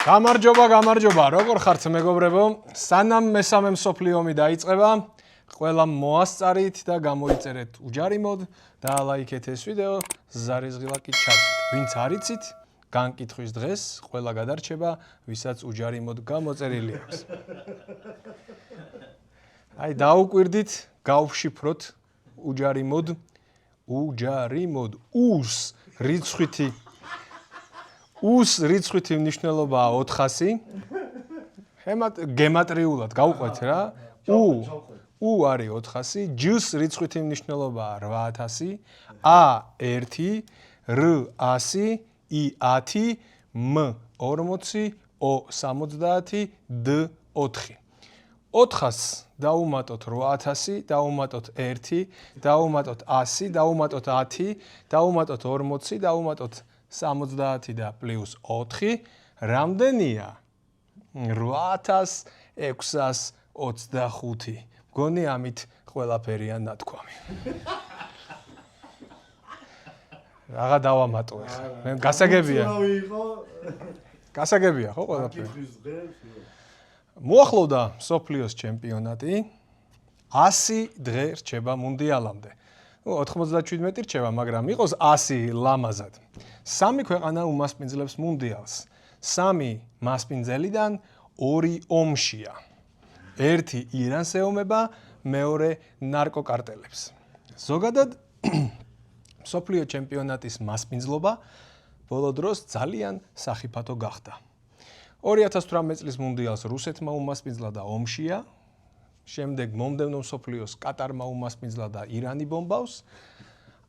გამარჯობა, როგორ ხართ მეგობრებო? სანამ მესამე მსოფლიო ომი დაიწყება, ყველა მოასწარით და გამოიწერეთ უჯარიმოდ და ლაიქეთ ეს ვიდეო, ზარიზღილაკით ჩადეთ. ვინც არ იცით, განკითხვის დღეს ყველა გადარჩება, ვისაც უჯარიმოდ გამოწერილი აქვს. აი დაუკვირდით, გავშიფროთ უჯარიმოდ, უს რიცხვითი მნიშვნელობაა 400. გემატრიულად გავყვეთ რა. უ არის 400, ჯ-ს რიცხვითი მნიშვნელობაა 8000, ა 1, რ 100, ი 10, մ 40, ო 70, დ 4. 400 დაუმატოთ 8000, დაუმატოთ 1, დაუმატოთ 100, დაუმატოთ 10, დაუმატოთ 40, დაუმატოთ 70 და პლუს 4, რამდენია? 8625. მგონი ამით ყველაფერია ნათქვამი. რაღა დავამატო ახლა. მე გასაგებია. გასაგებია ხო ყველაფერი? მოახლოვდა მსოფლიოს ჩემპიონატი. 100 დღე რჩება მუნდიალამდე. 97 რჩება, მაგრამ იყოს 100 ლამაზად. 3 ქვეყანა უმასპინძლებს მუნდიალს. 3 მასპინძელიდან 2 ომშია. 1 ირანს ეომება, მეორე ნარკოკარტელებს. ზოგადად მსოფლიო ჩემპიონატის მასპინძლობა ბოლო დროს ძალიან სახიფათო გახდა. 2018 წლის მუნდიალს რუსეთმა უმასპინძლა და ომშია. შემდეგ მომდევნო მსოფლიოს კატარმა უმასპინძლა და ირანი ბომბავს.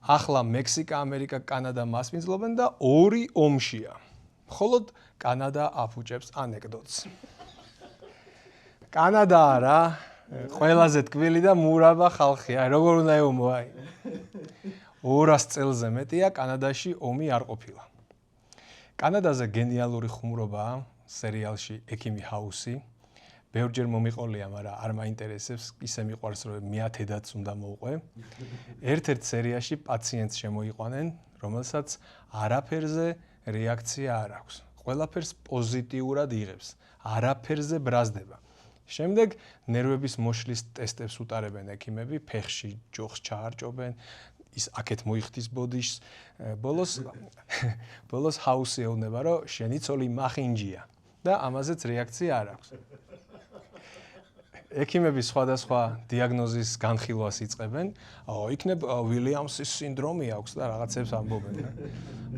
ახლა მექსიკა, ამერიკა, კანადა მასპინძლობენ და 2 ომშია. მხოლოდ კანადა აფუჭებს ანეკდოტს. კანადა არა, ყველაზე ტკბილი და მურაბა ხალხია. როგორ უნდა ეომო აი? 200 წელზე მეტია კანადაში ომი არ ყოფილა. კანადაზე გენიალური ხუმრობაა სერიალში ექიმი ჰაუსი. ბევრჯერ მომიყოლია, მაგრამ არ მაინტერესებს, ისე მიყვარს, რომ მე-10-დაც უნდა მოვყვე. ერთ-ერთ სერიაში პაციენტს შემოიყვანენ, რომელსაც არაფერზე რეაქცია არ აქვს. ყველაფერს პოზიტიურად იღებს, არაფერზე ბრაზდება. შემდეგ ნერვების მოშლის ტესტებს უტარებენ ექიმები, ფეხში ჯოხს ჩაარჭობენ, ის აქეთ მოიხდის ბოდიშს. ბოლოს ჰაუსი ეუბნება, რომ შენი ცოლი მახინჯია და ამაზეც რეაქცია არ აქვს. ექიმები სხვადასხვა დიაგნოზის განხილვას იწყებენ. იქნებ ვილიამსის სინდრომი აქვს და რაღაცებს ამბობენ.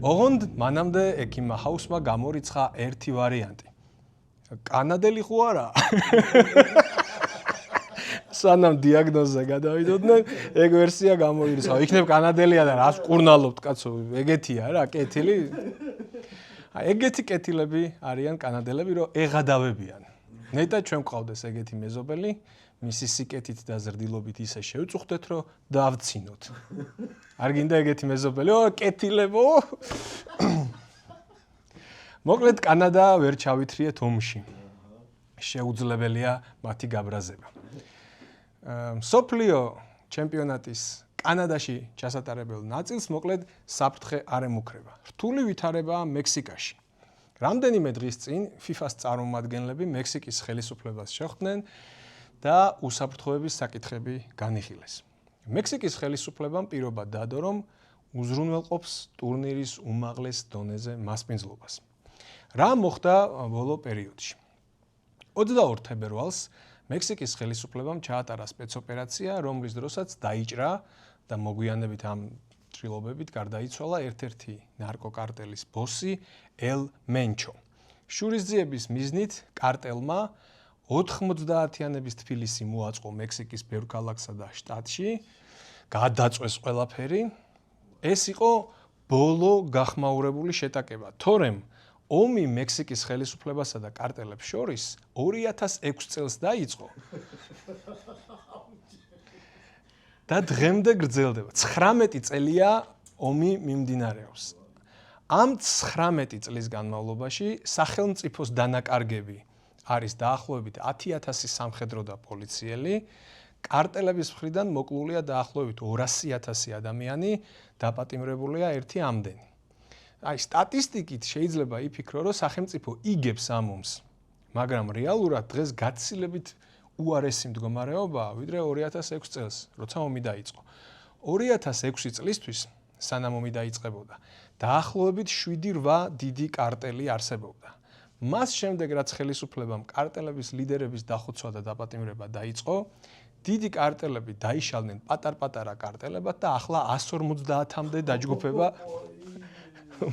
ოღონდ მანამდე ექიმმა ჰაუსმა გამორიცხა ერთი ვარიანტი. კანადელი ხო არა? სანამ დიაგნოზზე გადავიდოდნენ, ეგ ვერსია გამოირიცხა. იქნებ კანადელია და რას ყურნალობთ, კაცო? ეგეთია რა, კეთილი? ეგეთი კეთილები არიან კანადელები, რომ ეღადავებიან. ნეტა ჩვენ გვყავდეს ეგეთი მეზობელი, მისი სიკეთით და ზრდილობით ისე შევწუხდეთ, რომ დავცინოთ. არ გინდა ეგეთი მეზობელი? კეთილებო. მოკლედ კანადა ვერ ჩავითრიეთ ომში. შეუძლებელია მათი გაბრაზება. მსოფლიო ჩემპიონატის კანადაში ჩასატარებელ ნაწილს მოკლედ საფრთხე არ ემუქრება. რთული ვითარებაა მექსიკაში. რამდენიმე დღის წინ FIFA-ს წარმომადგენლები მექსიკის ხელისუფლებას შეხვდნენ და უსაფრთხოების საკითხები განიხილეს. მექსიკის ხელისუფლებამ პირობა დადო, რომ უზრუნველყოფს ტურნირის უმაღლეს დონეზე მასპინძლობას. რა მოხდა ბოლო პერიოდში? 22 თებერვალს მექსიკის ხელისუფლებამ ჩაატარა სპეცოპერაცია, რომლის დროსაც დაიჭრა და მოგვიანებით ამ ჭრილობებით გარდაიცვალა ერთ-ერთი ნარკოკარტელის ბოსი ელ მენჩო. შურისძიების მიზნით კარტელმა 90-იანების თბილისი მოაწყო მექსიკის ბევრ ქალაქსა და შტატში, გადაწყვეს ყველაფერი. ეს იყო ბოლო გახმაურებული შეტაკება, თორემ ომი მექსიკის ხელისუფლებასა და კარტელებს შორის 2006 წელს დაიწყო. და დღემდე გრძელდება. 19 წელია ომი მიმდინარეობს. ამ 19 წლის განმავლობაში სახელმწიფოს დანაკარგები არის დაახლოებით 10,000 სამხედრო და პოლიციელი, კარტელების მხრიდან მოკლულია დაახლოებით 200,000 ადამიანი, დაპატიმრებულია ერთი ამდენი. აი სტატისტიკით შეიძლება იფიქრო, რომ სახელმწიფო იგებს ამ ომს, მაგრამ რეალურად დღეს გაცილებით უარესი მდგომარეობაა, ვიდრე 2006 წელს, როცა ომი დაიწყო. 2006 წლისთვის, სანამ ომი დაიწყებოდა, დაახლოებით 7-8 დიდი კარტელი არსებობდა. მას შემდეგ, რაც ხელისუფლებამ კარტელების ლიდერების დახოცვა და დაპატიმრება დაიწყო, დიდი კარტელები დაიშალნენ პატარ-პატარა კარტელებად და ახლა 150-მდე დაჯგუფება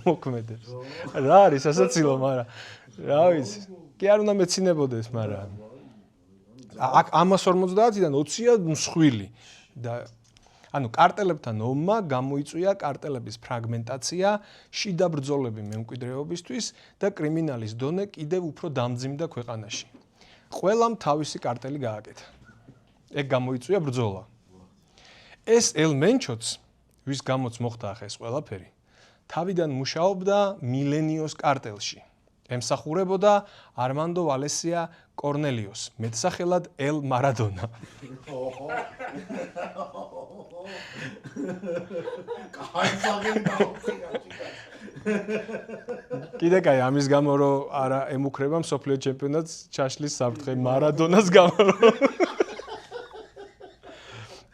მოქმედებს. რა არის ასაცილო, მაგრამ რა ვიცი, კი არ უნდა მეცინებოდეს, მაგრამ აქ 150-დან 20-ია მსხვილი და ანუ კარტელებთან ომმა გამოიწვია კარტელების ფრაგმენტაცია, შიდა ბრძოლები მემკვიდრეობისთვის და კრიმინალის დონე კიდევ უფრო დამძიმდა ქვეყანაში. ყველამ თავისი კარტელი გააკეთა. ეგ გამოიწვია ბრძოლა. ეს ელ-მენჩოც, ვის გამოც მოხდა ახლა ეს ყველაფერი, თავიდან მუშაობდა მილენიოს კარტელში. ემსახურებოდა არმანდო ვალესია კორნელიოს, მეტსახელად ელ მარადონა. კიდე კაი, ამის გამო რომ არა ემუქრება მსოფლიო ჩემპიონატს ჩაშლის საფრთხე მარადონას გამო.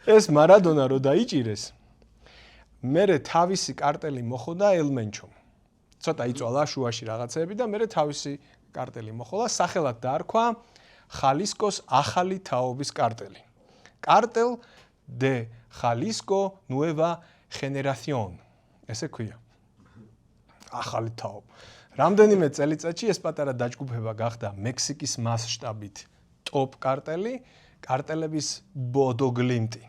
ეს მარადონა რო დაიჭირეს, მერე თავისი კარტელი მოხდა ელ-მენჩომ. ცოტა იწვალა შუაში რაღაცები და მერე თავისი კარტელი მოხდა, სახელად დაარქვა ხალისკოს ახალი თაობის კარტელი. კარტელ de Jalisco Nueva Generación. ესე ქვია. ახალი თაობა. რამდენიმე წელიწადში ეს პატარა დაჯგუფება გახდა მექსიკის მასშტაბით ტოპ კარტელი, კარტელების ბოდოგლიმტი.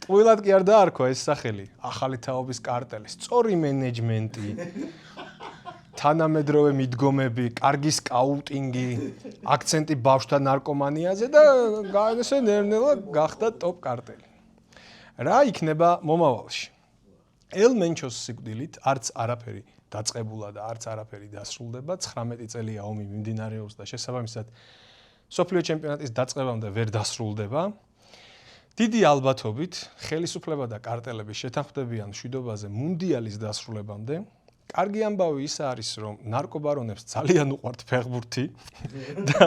ტყუილად კი არ დაარქვა ეს სახელი, ახალი თაობის კარტელი, სწორი მენეჯმენტი, თანამედროვე მიდგომები, კარგი სკაუტინგი, აქცენტი ბავშვთა ნარკომანიაზე და ესე ნელ-ნელა გახდა ტოპ კარტელი. რა იქნება მომავალში? ელ-მენჩოს სიკვდილით არც არაფერი დაწყებულა და არც არაფერი დასრულდება, 19 წელია ომი მიმდინარეობს და შესაბამისად მსოფლიო ჩემპიონატის დაწყებამდე ვერ დასრულდება. დიდი ალბათობით ხელისუფლება და კარტელები შეთანხმდებიან მშვიდობაზე მუნდიალის დასრულებამდე. კარგი ამბავი ის არის, რომ ნარკობარონებს ძალიან უყვართ ფეხბურთი და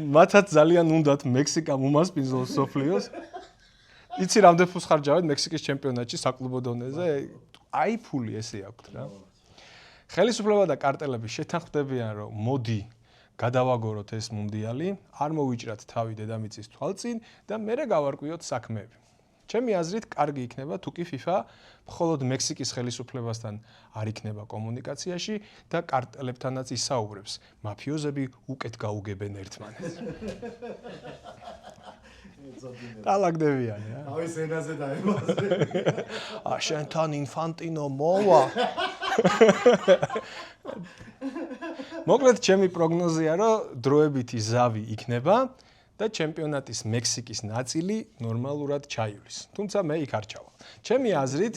მათაც ძალიან უნდათ მექსიკამ უმასპინძლოს მსოფლიოს. იცი რამდენ ფულს ხარჯავენ მექსიკის ჩემპიონატში საკლუბო დონეზე? აი ფული ესე აქვთ რა. ხელისუფლება და კარტელები შეთანხმდებიან, რომ მოდი გადავაგოროთ ეს მუნდიალი, არ მოვიჭრათ თავი დედამიწის თვალწინ და მერე გავარკვიოთ საქმეები. ჩემი აზრით, კარგი იქნება თუ კი FIFA მხოლოდ მექსიკის ხელისუფლებასთან არ იქნება კომუნიკაციაში და კარტელებთანაც ისაუბრებს. მაფიოზები უკეთ გაუგებენ ერთმანეთს. ტალაგდებიანი რა. ავი სენაზე დაემაზე. შენთან ინფანტინო მოვა. მოკლედ ჩემი პროგნოზია, რომ დროებითი ზავი იქნება და ჩემპიონატის მექსიკის ნაწილი ნორმალურად ჩაივლის. თუმცა მე იქ არ ჩავალ. ჩემი აზრით,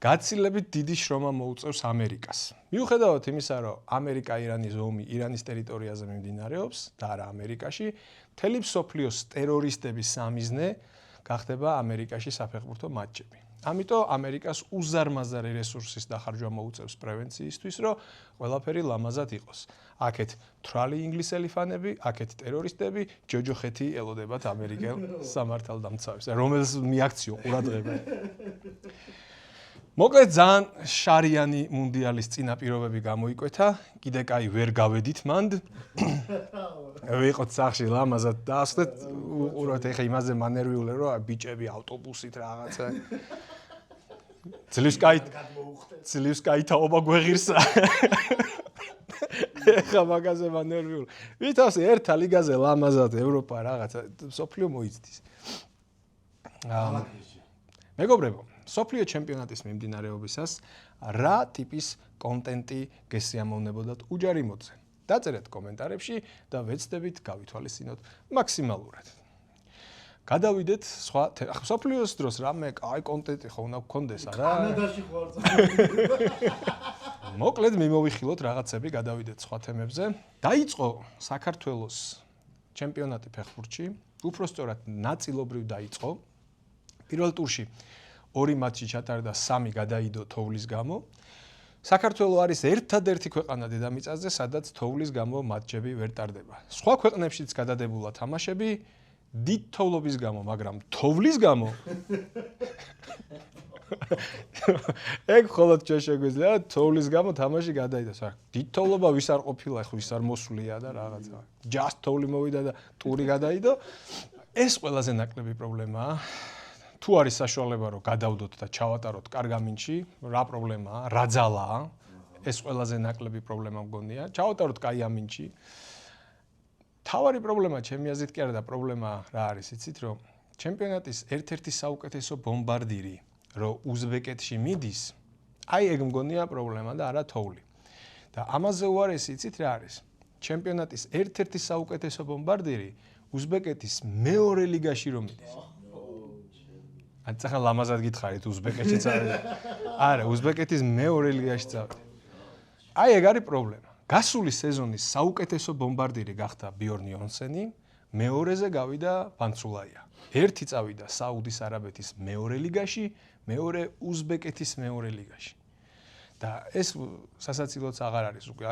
გაცილებით დიდი შრომა მოუწევს ამერიკას. მიუხედავად იმისა, რომ ამერიკა-ირანის ომი ირანის ტერიტორიაზე მიმდინარეობს და არა ამერიკაში, მთელი მსოფლიოს ტერორისტების სამიზნე გახდება ამერიკაში საფეხბურთო მატჩები. ამიტომ ამერიკას უზარმაზარი რესურსის დახარჯვა მოუწევს პრევენციისთვის, რომ ყველაფერი ლამაზად იყოს. აქეთ თრალი ინგლისელი ფანები, აქეთ ტერორისტები, ჯოჯოხეთი ელოდებათ ამერიკელ სამართალდამცავებს, რომელს მიაქციო ყურადღება. მოკლედ ძალიან შარიანი მუნდიალის წინაპირობები გამოიკვეთა, კიდე კაი ვერ გავედით მანდ. ვიყოთ სახში ლამაზად დაასვეთ, უყუროთ ეხა იმაზე მანერვიულე, რომ ბიჭები ავტობუსით რაღაცა. ძლივს კაი თაობა გვეღირსა. ეხა მაგაზე მანერვიულ. ვითავსე ერთა ლიგაზე ლამაზად ევროპა რაღაცა სოფლიო მოიცდის. მეგობრებო, სოფლიო ჩემპიონატის მიმდინარეობისას რა ტიპის კონტენტი გესიამოვნებოდათ უჯარიმოთზე? დაწერეთ კომენტარებში და ვეცდებით გავითვალისწინოთ მაქსიმალურად. გადავიდეთ სხვა სოფლიოს დროს რამე კაი კონტენტი ხო უნდა გქონდეს არა? კანადაში ხوار მოკლედ მიმოვიხილოთ რაღაცები, გადავიდეთ სხვა თემებზე. დაიწყო საქართველოს ჩემპიონატი ფეხბურთში, უფრო სწორად ნაწილობრივ დაიწყო. პირველ ტურში 2 მატჩი ჩატარდა, 3 გადაიდო თოვლის გამო. საქართველო არის ერთადერთი ქვეყანა დედამიწაზე, სადაც თოვლის გამო მატჩები ვერ ტარდება. სხვა ქვეყნებშიც გადადებულა თამაშები დიდ თოვლობის გამო, მაგრამ თოვლის გამო ეგ მხოლოდ ჩვენ შეგვიძლია თოვლის გამო თამაში გადაიდოს. დიდ თოვლობა ვის არ ყოფილა, ვის არ მოსვლია და რაღაცა. just თოვლი მოვიდა და ტური გადაიდო. ეს ყველაზე ნაკლები პრობლემაა. თუ არის საშუალება რომ გადავდოთ და ჩავატაროთ კარგ ამინჩი, რა პრობლემაა, რა ძალაა? ეს ყველაზე ნაკლები პრობლემა მგონია. ჩავატაროთ კაი ამინჩი. თავარი პრობლემა ჩემი აზრით კი არა და პრობლემა რა არის, იცით რომ ჩემპიონატის ერთ-ერთი საუკეთესო ბომბარდირი რომ უზბეკეთში მიდის, აი ეგ მგონია პრობლემა და არა თოვლი. და ამაზე უარესი იცით რა არის? ჩემპიონატის ერთ-ერთი საუკეთესო ბომბარდირი უზბეკეთის მეორე ლიგაში რომ მიდის. ან წახლა ლამაზად გითხარით უზბეკეთშიც არის. არა, უზბეკეთის მეორე ლიგაში წავიდა. აი ეგ არის პრობლემა. გასული სეზონის საუკეთესო ბომბარდირი გახდა ბიორნ იონსენი, მეორეზე გავიდა ბანცულაია. ერთი წავიდა საუდის არაბეთის მეორე ლიგაში, მეორე უზბეკეთის მეორე ლიგაში. და ეს სასაცილოც აღარ არის უკვე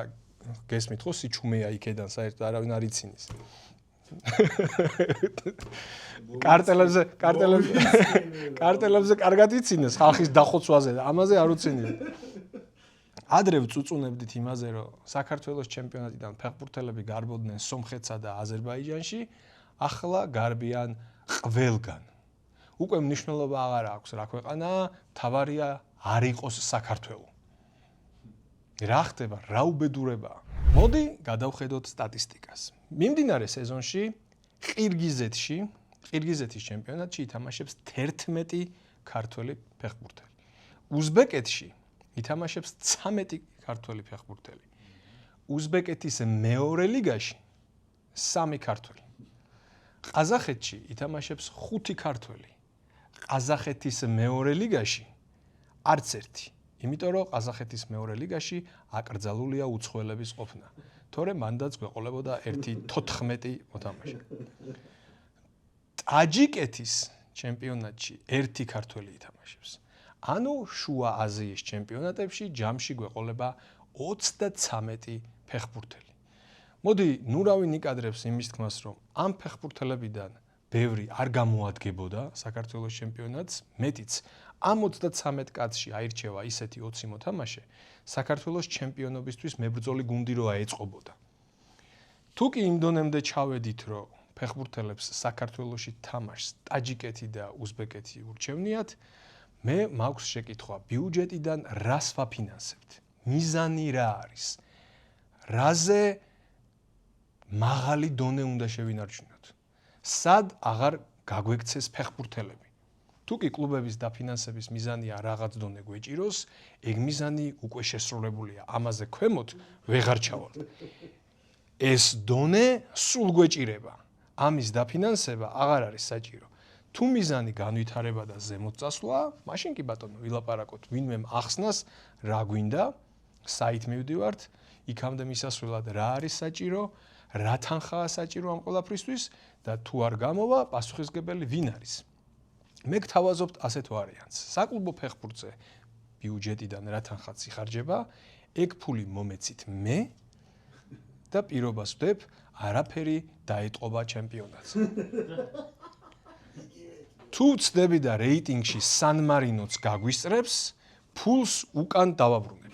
გესმით ხო სიჩუმეა იქედან საერთოდ არავინ არ ცინის. კარტელებზე კარგად იცინეს ხალხის დახოცვაზე და ამაზე არ უცინია. ადრე ვწუწუნებდით იმაზე, რომ საქართველოს ჩემპიონატიდან ფეხბურთელები გარბოდნენ სომხეთსა და აზერბაიჯანში, ახლა გარბიან ყველგან. უკვე მნიშვნელობა აღარ აქვს რა ქვეყანაა, თავარია არ იყოს საქართველო. რა ხდება, რა უბედურებაა. მოდი გადავხედოთ სტატისტიკას. მიმდინარე სეზონში ყირგიზეთის ჩემპიონატში ითამაშებს 11 ქართველი ფეხბურთელი. უზბეკეთში ითამაშებს 13 ქართველი ფეხბურთელი. უზბეკეთის მეორე ლიგაში 3 ქართველი. ყაზახეთში ითამაშებს 5 ქართველი. ყაზახეთის მეორე ლიგაში არც ერთი. იმიტომ რომ ყაზახეთის მეორე ლიგაში აკრძალულია უცხოელების ყოფნა. თორემ მანდაც გვეყოლებოდა 1-14 მოთამაშე. ტაჯიკეთის ჩემპიონატში 1 ქართველი ითამაშებს. ანუ შუა აზიის ჩემპიონატებში ჯამში გვეყოლება 33 ფეხბურთელი. მოდი, ნუ რავინ იკადრებს იმის თქმას, რომ ამ ფეხბურთელებიდან ბევრი არ გამოადგებოდა საქართველოს ჩემპიონატს, მეტიც ამ 33 კაცში აირჩევა ისეთი 20 მოთამაშე, საქართველოს ჩემპიონობისთვის მებრძოლი გუნდი რო აეწყობოდა. თუ კი იმ დონემდე ჩავედით, რომ ფეხბურთელებს საქართველოში თამაშს ტაჯიკეთი და უზბეკეთი ურჩევნიათ, მე მაქვს შეკითხვა, ბიუჯეტიდან რას ვაფინანსებთ? მიზანი რა არის? რაზე მაღალი დონე უნდა შევინარჩუნოთ? სად აღარ გაგვექცეს ფეხბურთელები? თუ კი კლუბების დაფინანსების მიზანია რაღაც დონე გვეჭიროს, ეგ მიზანი უკვე შესრულებულია. ამაზე ქვემოთ ვეღარ ჩავალთ. ეს დონე სულ გვეჭირება. ამის დაფინანსება აღარ არის საჭირო. თუ მიზანი განვითარება და ზემოთ წასვლა, მაშინ კი ბატონო ვილაპარაკოთ, ვინმე ახსნას რა გვინდა, საით მივდივართ, იქამდე მისასვლელად რა არის საჭირო, რა თანხაა საჭირო ამ ყველაფრისთვის და თუ არ გამოვა, პასუხისმგებელი ვინ არის? მე გთავაზობთ ასეთ ვარიანტს. საკლუბო ფეხბურთზე ბიუჯეტიდან რა თანხაც იხარჯება, ეგ ფული მომეცით მე და პირობას ვდებ, არაფერი დაეტყობა ჩემპიონატს. თუ ვწდები და რეიტინგში სან მარინოც გაგვისწრებს, ფულს უკან დავაბრუნებ.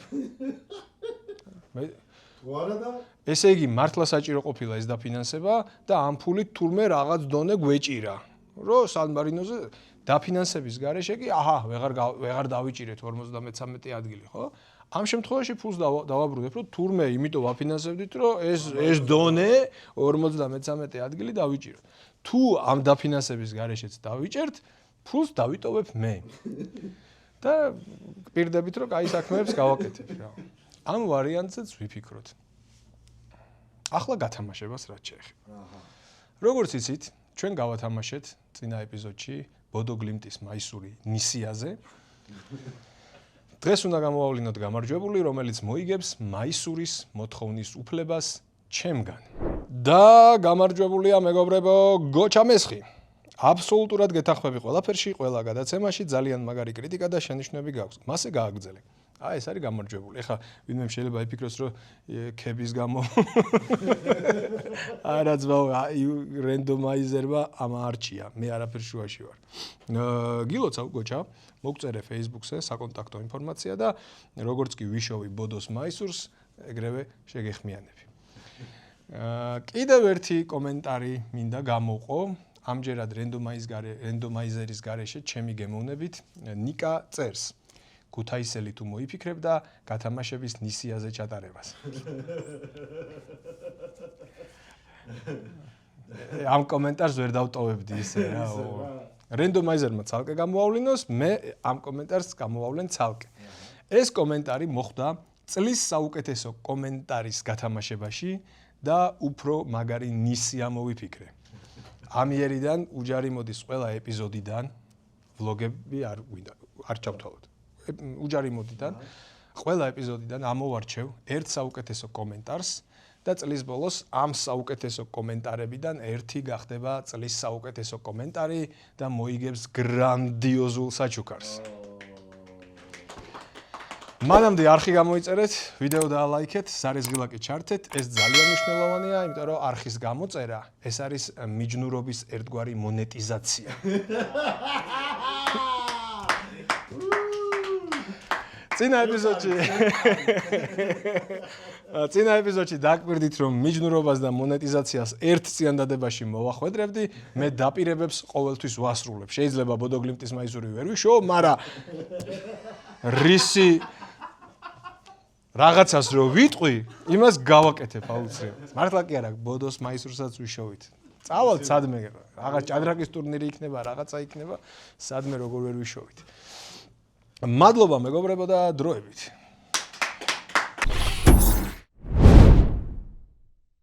ესე იგი, მართლა საჭირო ყოფილა ეს დაფინანსება და ამ ფულით თურმე რაღაც დონე გვეჭირა. რო სან მარინოზე დაფინანსების გარეშე კი, ვეღარ დავიჭირეთ 53 ადგილი, ხო? ამ შემთხვევაში ფულს დავაბრუნებ, რომ თურმე იმიტომ ვაფინანსებდით, რომ ეს დონე 53 ადგილი დავიჭიროთ. თუ ამ დაფინანსების გარეშეც დავიჭერთ, ფულს დავიტოვებ მე. და პირდებით, რომ კაი საქმეებს გავაკეთებ რა. ამ ვარიანტზეც ვიფიქროთ. ახლა გათამაშებას რაც შეეხება. როგორც იცით, ჩვენ გავათამაშეთ წინა ეპიზოდში ბოდო გლიმტის მაისური ნისიაზე. დღეს უნდა გამოვავლინოთ გამარჯვებული, რომელიც მოიგებს მაისურის მოთხოვნის უფლებას ჩემგან. და გამარჯვებულია მეგობრებო გოჩა მესხი. აბსოლუტურად გეთანხმები ყველაფერში, ყველა გადაცემაში, ძალიან მაგარი კრიტიკა და შენიშვნები გაქვს. მასე გააგრძელე. აი, ეს არის გამარჯვებული. ეხლა ვინმე შეიძლება იფიქროს, რომ ქების გამო არა ძმა, რენდომაიზერმა ამარჩია. მე არაფერ შუაში ვარ. გილოცავ გოჩა, მოგწერე Facebook-ზე საკონტაქტო ინფორმაცია და როგორც კი ვიშოვი ბოდოს მაისურს, ეგრევე შეგეხმიანები. კიდევ ერთი კომენტარი მინდა გამოვყო. ამჯერად რენდომაიზერის გარეშე ჩემი გემოვნებით ნიკა წერს. ქუთაისელი თუ მოიფიქრებ და გათამაშების ნისიაზე ჩატარებას. ამ კომენტარს ვერ დავტოვებდი ისე რა. რენდომაიზერმა ცალკე გამოავლინოს, მე ამ კომენტარს გამოვავლენ ცალკე. ეს კომენტარი მოხვდა წლის საუკეთესო კომენტარის გათამაშებაში და უფრო მაგარი ნისია მოვიფიქრე. ამიერიდან უჯარი მოდის ყველა ეპიზოდიდან, ვლოგები არ ჩავთვალოთ. უჯარი მოდიდან, ყველა ეპიზოდიდან ამოვარჩევ ერთ საუკეთესო კომენტარს და წლის ბოლოს ამ საუკეთესო კომენტარებიდან ერთი გახდება წლის საუკეთესო კომენტარი და მოიგებს გრანდიოზულ საჩუქარს. მანამდე არხი გამოიწერეთ, ვიდეო დაალაიქეთ, სარეზღილაკი ჩართეთ, ეს ძალიან მნიშვნელოვანია, იმიტომ რომ არხის გამოწერა ეს არის მიჯნურობის ერთგვარი მონეტიზაცია. წინა ეპიზოდში დაგვირდით, რომ მიჯნურობას და მონეტიზაციას ერთ წიანდადებაში მოვახვედრებდი, მე დაპირებებს ყოველთვის ვასრულებ. შეიძლება ბოდოგლიმტის მაისური ვერ ვიშოვო, მაგრამ რისი რაღაცას რო ვიტყვი, იმას გავაკეთებ აუცილებლად. მართლა კი არა, ბოდოს მაისურსაც ვიშოვით. წავალთ სადმე, რაღაც ჭადრაკის ტურნირი იქნება, რაღაცა იქნება, სადმე როგორ ვერ ვიშოვით. მადლობა მეგობრებო და დროებით.